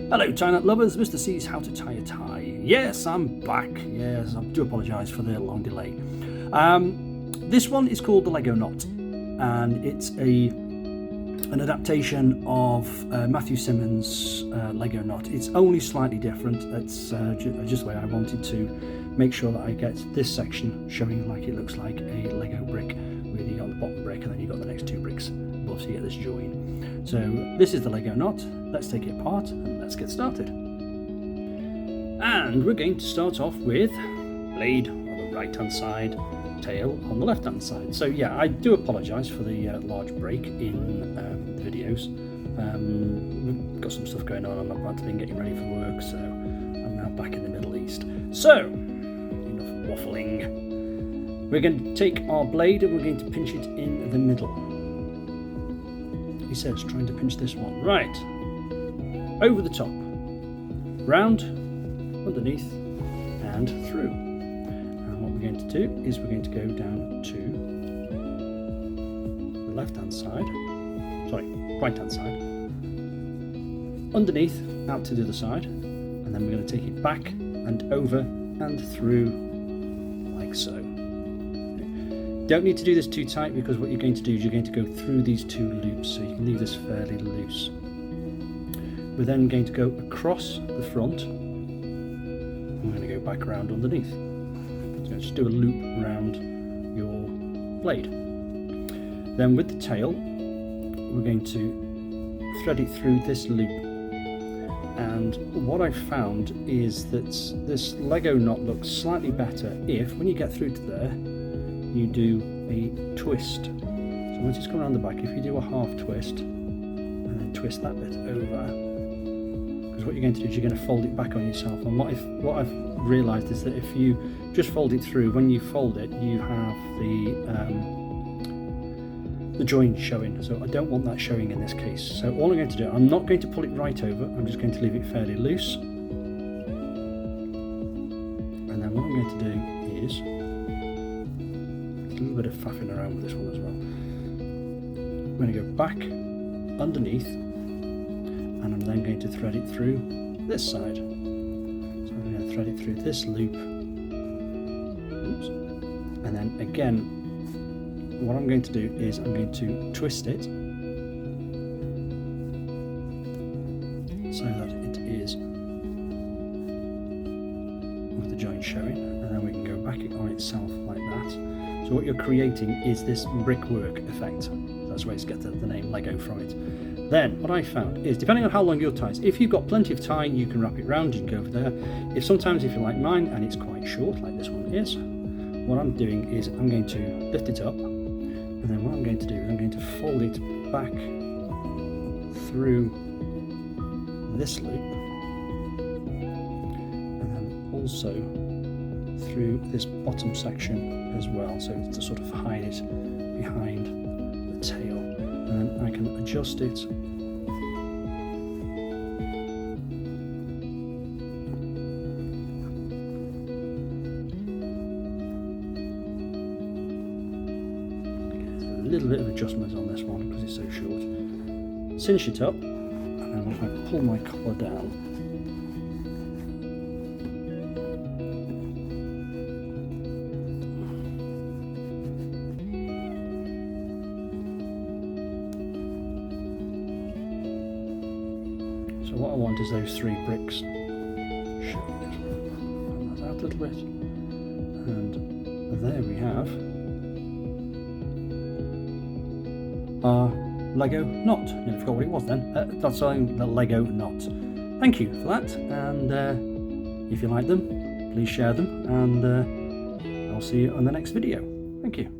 Hello tie knot lovers, Mr. C's How to Tie a Tie. Yes, I'm back. Yes, I do apologise for the long delay. This one is called the Lego Knot, and it's an adaptation of Matthew Simmons' Lego Knot. It's only slightly different. It's just the way I wanted to make sure that I get this section showing like it looks like a Lego brick, with you got the bottom brick and then you got the next two bricks above, so you get this join. So this is the Lego Knot. Let's take it apart and let's get started. And we're going to start off with blade on the right hand side, tail on the left hand side. So yeah, I do apologise for the large break in the videos. We've got some stuff going on. I'm about to be getting ready for work, so I'm now back in the Middle East. So enough waffling. We're going to take our blade and we're going to pinch it in the middle. He says trying to pinch this one. Right. Over the top. Round, underneath, and through. And what we're going to do is we're going to go down to the left-hand side. Sorry, right-hand side. Underneath, out to the other side. And then we're going to take it back and over and through, like so. Don't need to do this too tight, because what you're going to do is you're going to go through these two loops, so you can leave this fairly loose. We're then going to go across the front, and we're going to go back around underneath. So just do a loop around your blade. Then with the tail, we're going to thread it through this loop. And what I've found is that this Lego knot looks slightly better if, when you get through to there, you do a twist. So once it's come around the back, if you do a half twist and then twist that bit over, because what you're going to do is you're going to fold it back on yourself. And what I've realised is that if you just fold it through, when you fold it, you have the join showing. So I don't want that showing in this case. So all I'm going to do, I'm not going to pull it right over. I'm just going to leave it fairly loose. And then what I'm going to do is a little bit of faffing around with this one as well. I'm going to go back underneath, and I'm then going to thread it through this side. So I'm going to thread it through this loop. Oops. And then again, what I'm going to do is I'm going to twist it so that it is with the joint showing, and then we can go back on itself like that. So what you're creating is this brickwork effect. That's where it's got the name Lego from it. Then what I found is, depending on how long your tie is, if you've got plenty of tie, you can wrap it round, you can go over there. If you're like mine and it's quite short, like this one is, what I'm doing is I'm going to lift it up, and then what I'm going to do is I'm going to fold it back through this loop, and then also through this bottom section as well, so to sort of hide it behind the tail, and then I can adjust it a little bit of adjustment on this one because it's so short. Cinch it up, and then if I pull my collar down, so what I want is those three bricks. Pull that out a little bit, and there we have our Lego knot. I forgot what it was then. That's the Lego knot. Thank you for that, and if you like them, please share them, and I'll see you on the next video. Thank you.